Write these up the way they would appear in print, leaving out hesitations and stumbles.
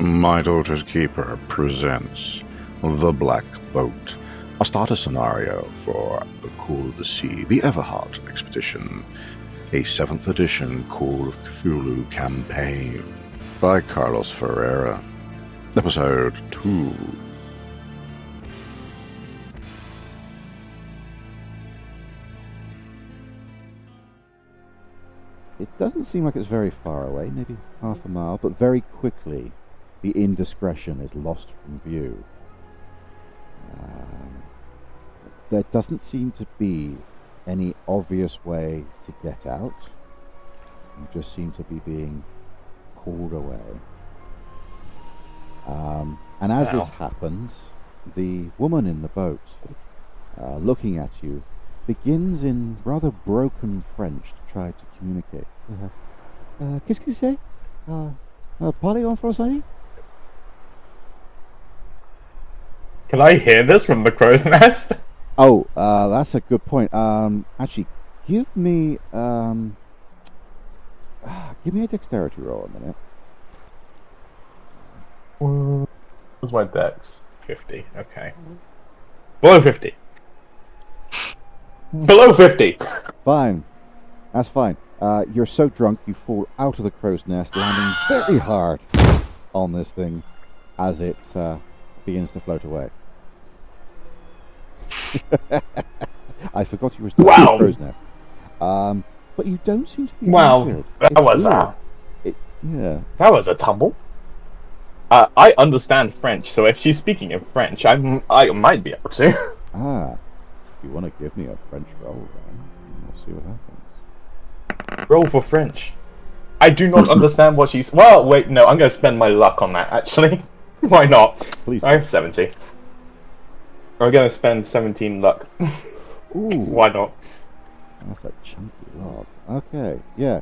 My Daughter's Keeper presents The Black Boat, a starter scenario for The Call of the Sea, the Everheart Expedition, a 7th edition Call of Cthulhu campaign by Carlos Ferreira. Episode 2. It doesn't seem like it's very far away, maybe half a mile, but very quickly the Indiscretion is lost from view. There doesn't seem to be any obvious way to get out. You just seem to be being pulled away. And as this happens, the woman in the boat, looking at you, begins in rather broken French to try to communicate. Qu'est-ce que c'est? Parlez en français? Can I hear this from the crow's nest? Oh, that's a good point. Actually, give me a dexterity roll a minute. What's my dex? 50. Okay. Below 50. Below 50. Fine. That's fine. You're so drunk you fall out of the crow's nest, landing very hard on this thing as it begins to float away. I forgot you were still in the crow's nest. But you don't seem to be injured. That was that was a tumble. I understand French, so if she's speaking in French, I might be able to. If you want to give me a French roll, then we'll see what happens. Roll for French. I do not understand what she's. Well, wait, no, I'm going to spend my luck on that. Actually, why not? Please. I have 70. I'm going to spend 17 luck. Ooh, why not? That's a chunky log. Okay, yeah.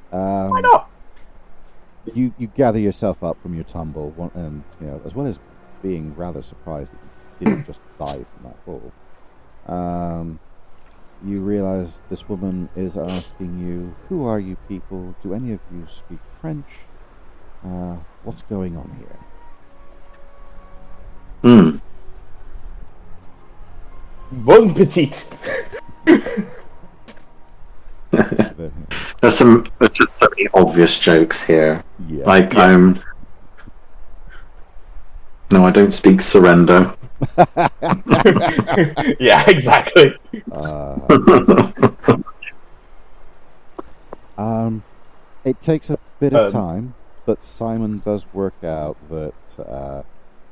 Why not? You gather yourself up from your tumble, and as well as being rather surprised that you didn't just die from that fall. You realize this woman is asking you, "Who are you people? Do any of you speak French? What's going on here?" Bon petite. There's just so many obvious jokes here. Yeah. No, I don't speak surrender. Yeah, exactly. It takes a bit of time, but Simon does work out that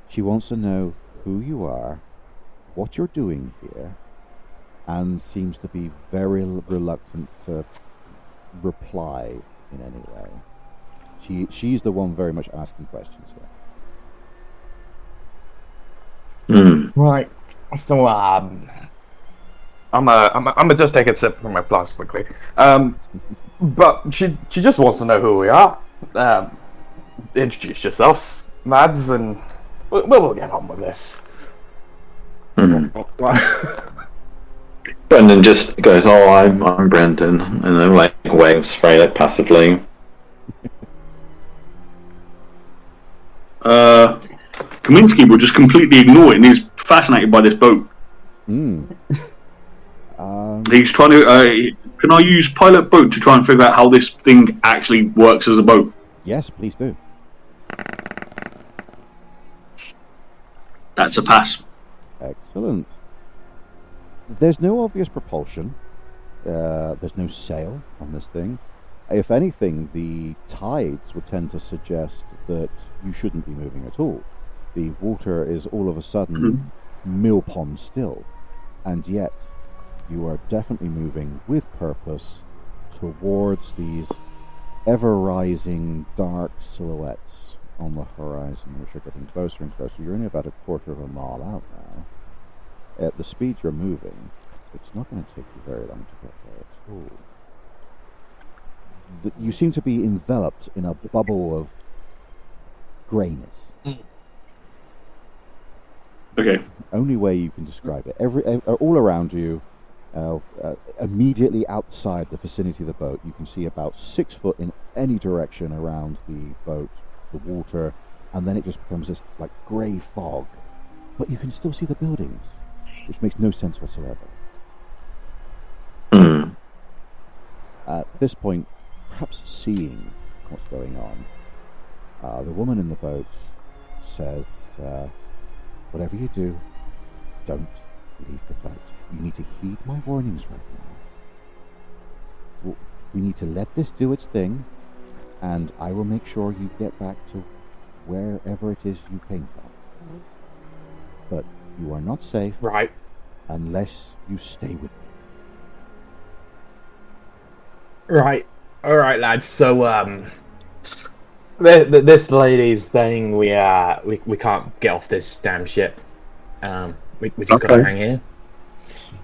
she wants to know who you are, what you're doing here, and seems to be very reluctant to reply in any way. She's the one very much asking questions here. Right. So I'm gonna just take a sip from my flask quickly. But she just wants to know who we are. Introduce yourselves, lads, and we'll get on with this. Brendan just goes, "Oh, I'm Brendan," and then waves very passively. Kaminsky will just completely ignore it, and he's fascinated by this boat. He's trying to. Can I use pilot boat to try and figure out how this thing actually works as a boat? Yes, please do. That's a pass. Excellent. There's no obvious propulsion. There's no sail on this thing. If anything, the tides would tend to suggest that you shouldn't be moving at all. The water is all of a sudden mill pond still, and yet you are definitely moving with purpose towards these ever-rising dark silhouettes on the horizon, which are getting closer and closer. You're only about a quarter of a mile out now. At the speed you're moving, it's not going to take you very long to get there at all. You seem to be enveloped in a bubble of greyness. Okay. Only way you can describe it. All around you, immediately outside the vicinity of the boat, you can see about 6 foot in any direction around the boat. The water and then it just becomes this like grey fog, but you can still see the buildings, which makes no sense whatsoever. Hmm. At this point, perhaps seeing what's going on, the woman in the boat says, whatever you do, don't leave the boat. You need to heed my warnings right now. We need to let this do its thing, and I will make sure you get back to wherever it is you came from. But you are not safe unless you stay with me. Right. All right, lads. So, this lady's saying we can't get off this damn ship. We just gotta hang here.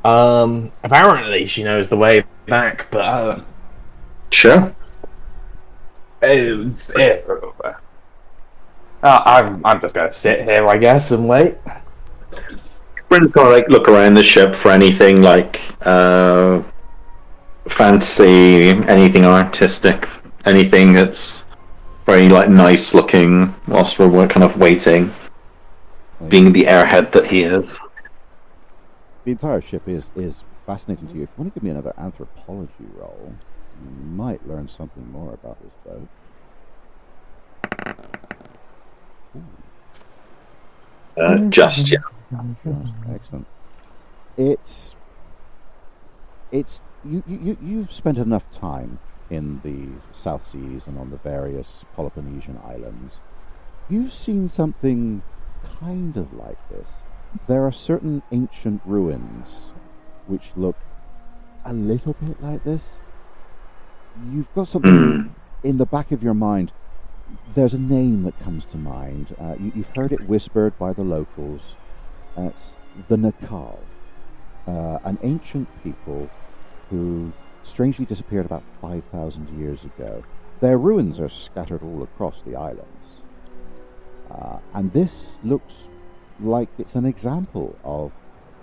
Apparently she knows the way back, but Sure. I'm just gonna sit here, I guess, and wait. Brendan's gonna like look around the ship for anything like fancy, anything artistic, anything that's very like nice looking whilst we're kind of waiting, being the airhead that he is. The entire ship is fascinating to you. If you want to give me another anthropology roll, you might learn something more about this boat. Just yeah. Excellent. It's you've spent enough time in the South Seas and on the various Peloponnesian islands. You've seen something kind of like this. There are certain ancient ruins which look a little bit like this. You've got something in the back of your mind. There's a name that comes to mind. You've heard it whispered by the locals. It's the Nakal, an ancient people who strangely disappeared about 5,000 years ago. Their ruins are scattered all across the islands. And this looks like it's an example of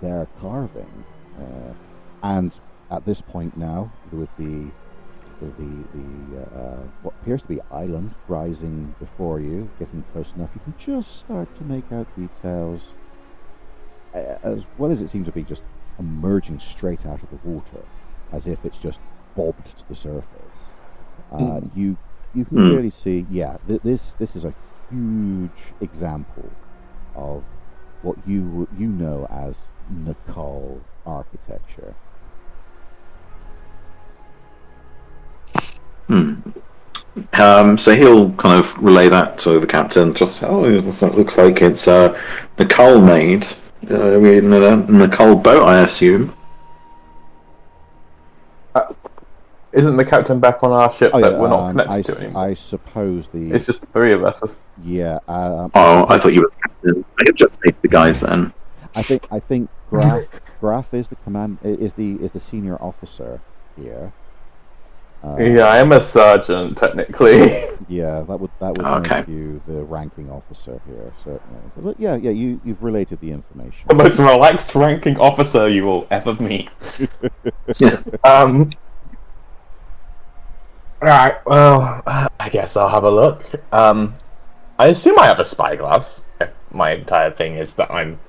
their carving. And at this point now, with the what appears to be island rising before you, getting close enough, you can just start to make out details, as well as it seems to be just emerging straight out of the water, as if it's just bobbed to the surface. You can clearly see, this is a huge example of what you know as Nakal architecture. So he'll kind of relay that to the captain. Just it looks like it's Nicole made in a Nicole boat, I assume. Isn't the captain back on our ship that we're not connected to anymore? I suppose it's just the three of us. Yeah. I thought you were the captain. I could just take the guys then. I think Graf is the command is the senior officer here. Yeah, I am a sergeant technically. Yeah, that would make you the ranking officer here, certainly. But yeah, you've related the information. The most relaxed ranking officer you will ever meet. Alright, well, I guess I'll have a look. I assume I have a spyglass. If my entire thing is that I'm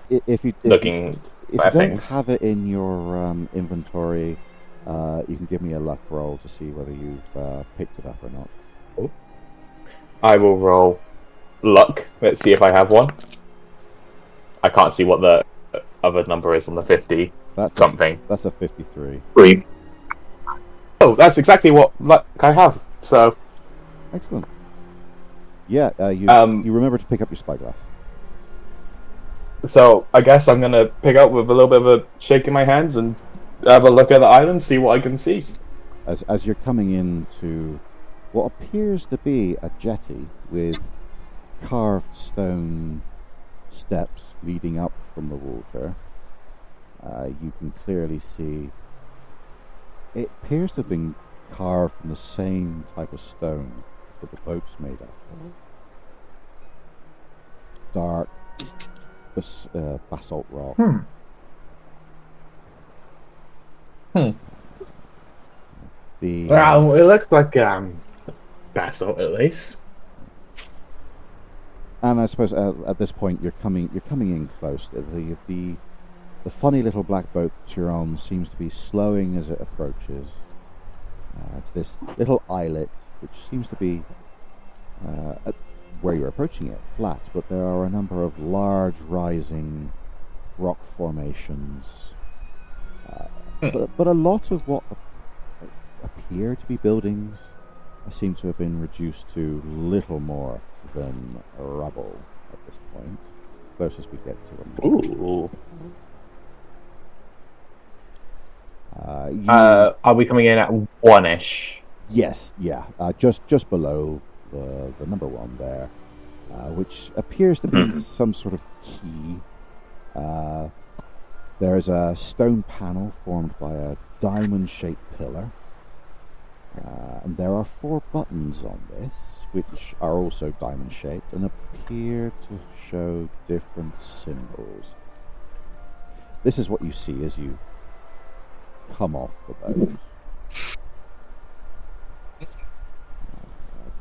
looking at things. If you don't have it in your inventory, you can give me a luck roll to see whether you've picked it up or not. Oh. I will roll luck. Let's see if I have one. I can't see what the other number is on the 50. That's a 53. Great. Oh, that's exactly what luck I have. So excellent. Yeah, you remember to pick up your spyglass. So I guess I'm gonna pick up with a little bit of a shake in my hands and have a look at the island, see what I can see. As you're coming into what appears to be a jetty with carved stone steps leading up from the water, you can clearly see it appears to have been carved from the same type of stone that the boat's made up of. Dark basalt rock. Well, it looks like basalt at least. And I suppose at this point you're coming in close. The funny little black boat that you're on seems to be slowing as it approaches to this little islet, which seems to be where you're approaching it flat, but there are a number of large rising rock formations. But a lot of what appear to be buildings seem to have been reduced to little more than rubble at this point, closest we get to them. Ooh. Are we coming in at 1-ish? Yes, yeah, just below the number 1 there, which appears to be some sort of key. There is a stone panel formed by a diamond-shaped pillar, and there are 4 buttons on this, which are also diamond-shaped and appear to show different symbols. This is what you see as you come off the boat.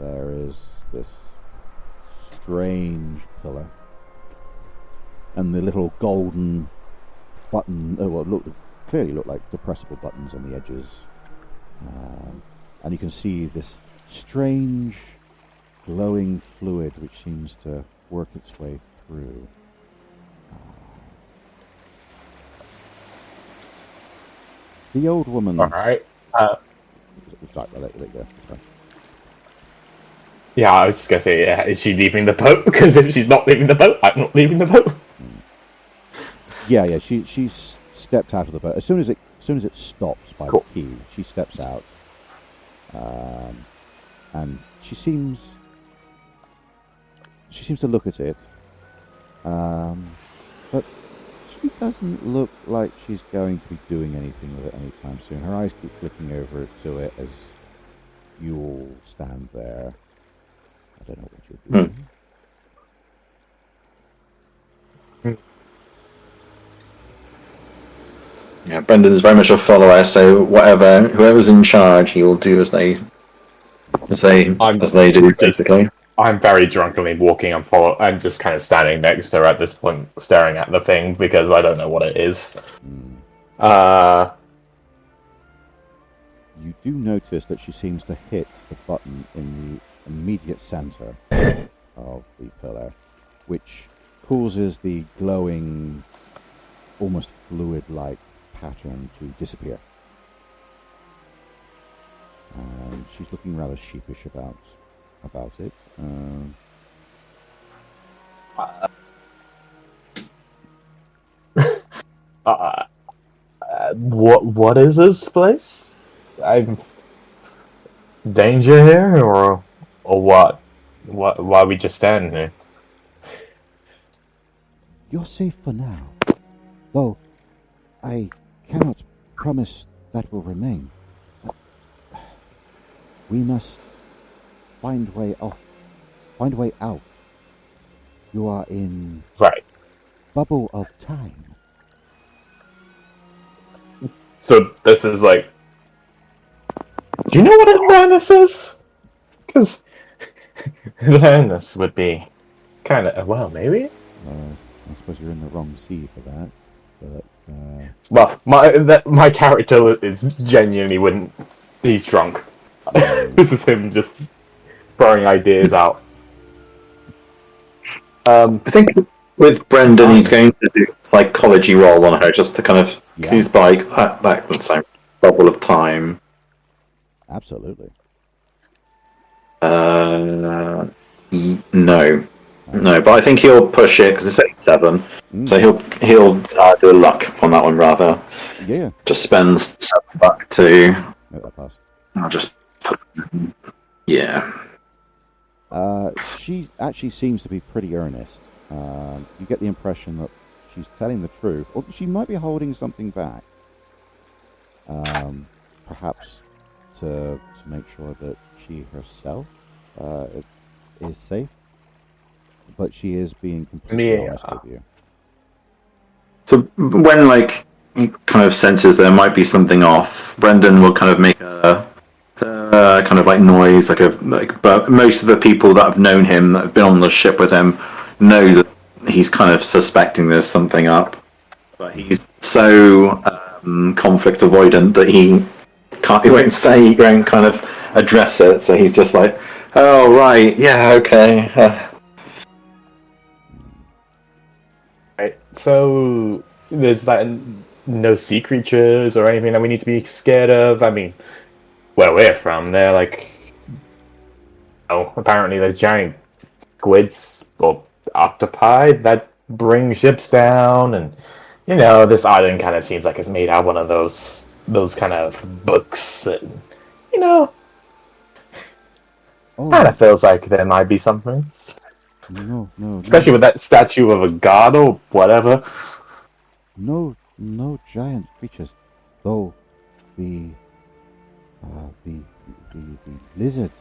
There is this strange pillar, and the little golden button, clearly look like depressible buttons on the edges, and you can see this strange glowing fluid which seems to work its way through. The old woman. All right. Sorry, I'll let you go. Sorry. Yeah, I was just gonna say, is she leaving the boat? Because if she's not leaving the boat, I'm not leaving the boat. Yeah. She's stepped out of the boat as soon as it stops by the quay. She steps out, and she seems to look at it, but she doesn't look like she's going to be doing anything with it anytime soon. Her eyes keep flicking over to it as you all stand there. I don't know what you're doing. Yeah, Brendan's very much a follower, so whoever's in charge, he'll do as they do, basically. I'm very drunkenly walking and just kind of standing next to her at this point, staring at the thing because I don't know what it is. You do notice that she seems to hit the button in the immediate center of the pillar, which causes the glowing, almost fluid-like pattern to disappear. And she's looking rather sheepish about it. What is this place? I'm danger here, or what? Why are we just standing here? You're safe for now, though I cannot promise that will remain. We must find way out. You are in bubble of time. So this is like, do you know what awareness is? Because awareness would be kind of, well, maybe. I suppose you're in the wrong sea for that. Well, But my character is genuinely when he's drunk. This is him just throwing ideas out. I think with Brendan, he's going to do a psychology roll on her just to kind of. Yeah. He's like that's a bubble of time. Absolutely. No, but I think he'll push it because it's 87. So he'll do a luck on that one rather. Yeah. Just spends $7 to. I'll just put. Yeah. She actually seems to be pretty earnest. You get the impression that she's telling the truth, or she might be holding something back. Perhaps to make sure that she herself is safe. But she is being completely honest with you. So when he kind of senses there might be something off, Brendan will kind of make a kind of noise, but most of the people that have known him, that have been on the ship with him, know that he's kind of suspecting there's something up, but he's so conflict avoidant that he won't say, he won't kind of address it. So he's just like, "Oh right, yeah, okay." Right. So there's like no sea creatures or anything that we need to be scared of. I mean, where we're from, they're like, oh, apparently there's giant squids or octopi that bring ships down, and this island kind of seems like it's made out of one of those kind of books, and kind of feels like there might be something. No, Especially with that statue of a god or whatever. no giant creatures, though the lizards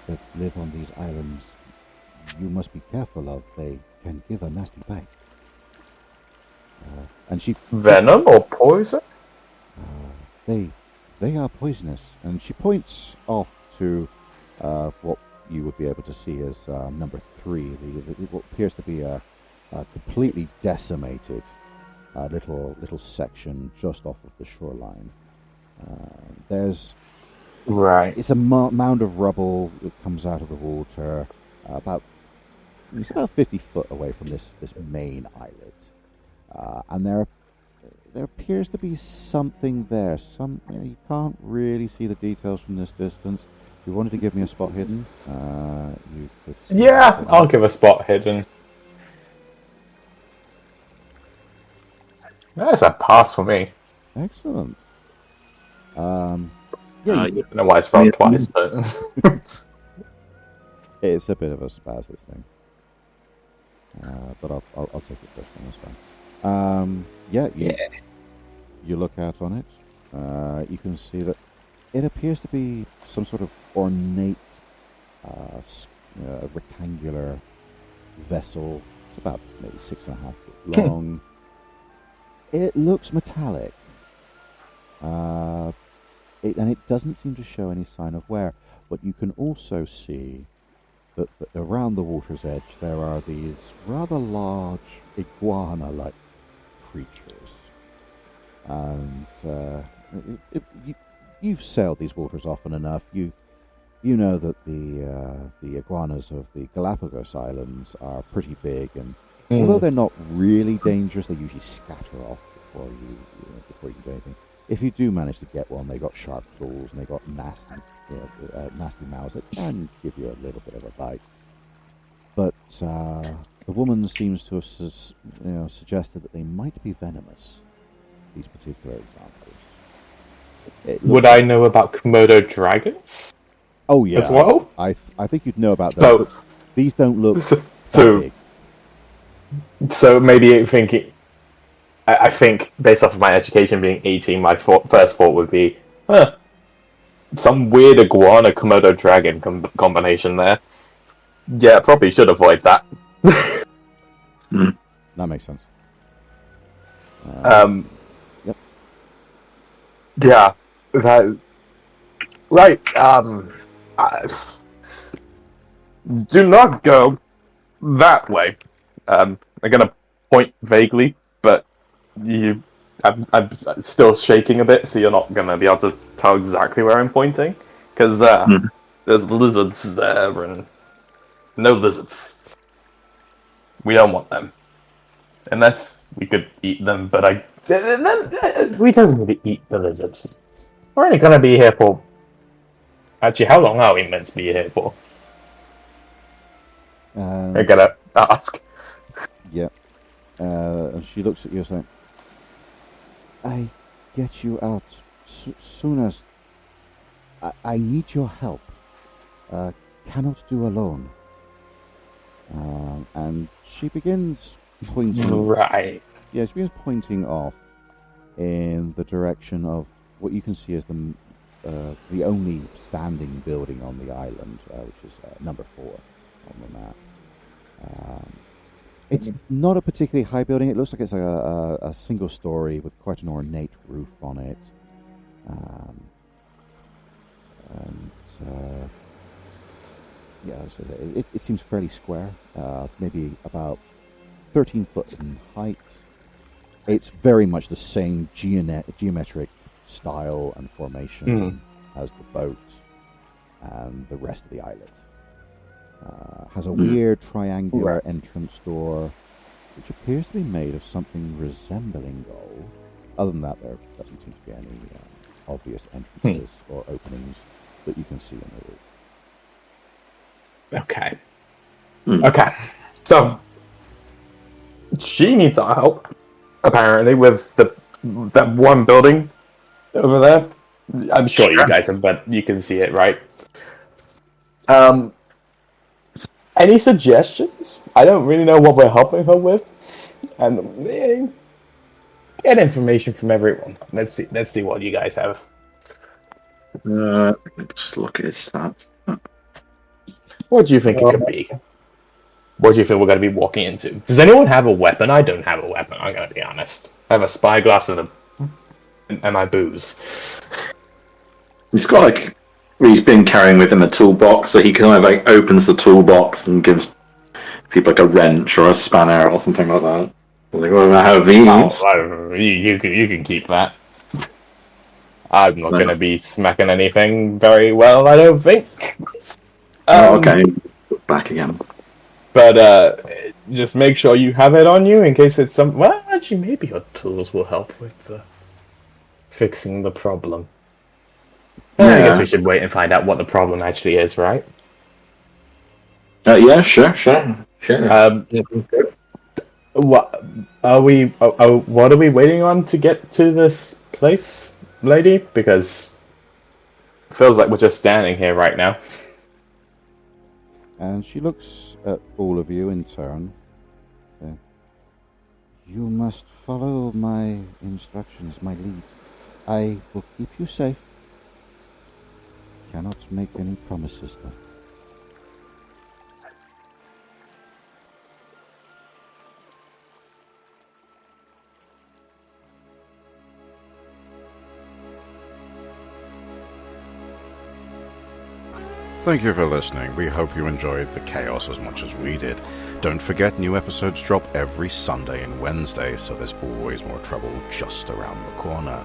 that live on these islands, you must be careful of. They can give a nasty bite. And Venom or poison? they are poisonous. And she points off to what you would be able to see as number 3, what appears to be a completely decimated little section just off of the shoreline. There's Right. It's a mound of rubble that comes out of the water, it's about 50 foot away from this main islet, and there appears to be something there. You can't really see the details from this distance. If you wanted to give me a spot hidden, you could. Yeah, I'll give a spot hidden. That's a pass for me. Excellent. I don't know why it's rolled twice, but it's a bit of a spaz, this thing. But I'll take it first one, that's fine. You look out on it. You can see that it appears to be some sort of ornate, rectangular vessel. It's about maybe 6.5 foot long. It looks metallic. And it doesn't seem to show any sign of wear. But you can also see that around the water's edge there are these rather large iguana-like creatures. And you've sailed these waters often enough. You know that the iguanas of the Galapagos Islands are pretty big, and although they're not really dangerous, they usually scatter off before you do anything. If you do manage to get one, they got sharp claws and they got nasty mouths that can give you a little bit of a bite. But the woman seems to have suggested that they might be venomous. These particular examples. Would I know about Komodo dragons? Oh yeah, as well. I think you'd know about those. But these don't look that big. So maybe thinking. I think, based off of my education being 18, my first thought would be, some weird iguana Komodo dragon combination there. Yeah, probably should avoid that. That makes sense. Yep. Yeah. Right. Do not go that way. I'm gonna point vaguely, but I'm still shaking a bit, so you're not gonna be able to tell exactly where I'm pointing, because there's lizards there, and no lizards. We don't want them, unless we could eat them. But we don't really eat the lizards. We're only gonna be here for. Actually, how long are we meant to be here for? I gotta ask. Yeah. And she looks at you saying, I get you out soon as I need your help. Cannot do alone. And she begins pointing. Right. Yeah, she begins pointing off in the direction of what you can see as the only standing building on the island, which is number 4 on the map. It's not a particularly high building. It looks like it's a single story with quite an ornate roof on it. Yeah, so it seems fairly square, maybe about 13 foot in height. It's very much the same geometric style and formation as the boat and the rest of the islet. Has a weird triangular entrance door, which appears to be made of something resembling gold. Other than that, there doesn't seem to be any obvious entrances or openings that you can see in the roof. Okay. Okay. So she needs our help, apparently, with that one building over there. I'm sure you guys have, but you can see it, right? Any suggestions? I don't really know what we're helping her with, and get information from everyone. Let's see what you guys have. Just look at his stats. What do you think it could be? What do you think we're going to be walking into? Does anyone have a weapon? I don't have a weapon, I'm going to be honest. I have a spyglass and my booze. He's got he's been carrying with him a toolbox, so he kind of opens the toolbox and gives people a wrench or a spanner or something like that. So they go, I have these. Oh, you can keep that. I'm not going to be smacking anything very well, I don't think. Okay, back again. But just make sure you have it on you in case it's some. Well, actually, maybe your tools will help with fixing the problem. I guess we should wait and find out what the problem actually is, right? Yeah, sure. What are we? What are we waiting on to get to this place, lady? Because it feels like we're just standing here right now. And she looks at all of you in turn. You must follow my instructions, my lead. I will keep you safe. Cannot make any promises, though. Thank you for listening. We hope you enjoyed the chaos as much as we did. Don't forget, new episodes drop every Sunday and Wednesday, so there's always more trouble just around the corner.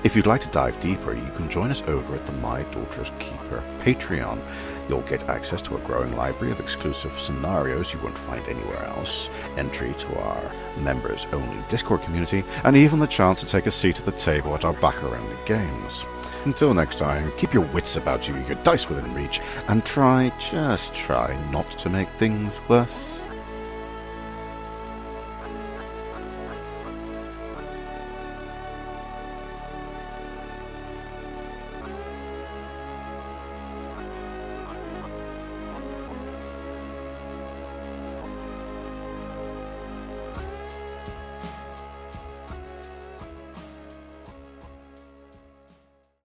If you'd like to dive deeper, you can join us over at the My Daughter's Keeper Patreon. You'll get access to a growing library of exclusive scenarios you won't find anywhere else, entry to our members-only Discord community, and even the chance to take a seat at the table at our back-around games. Until next time, keep your wits about you, your dice within reach, and just try not to make things worse.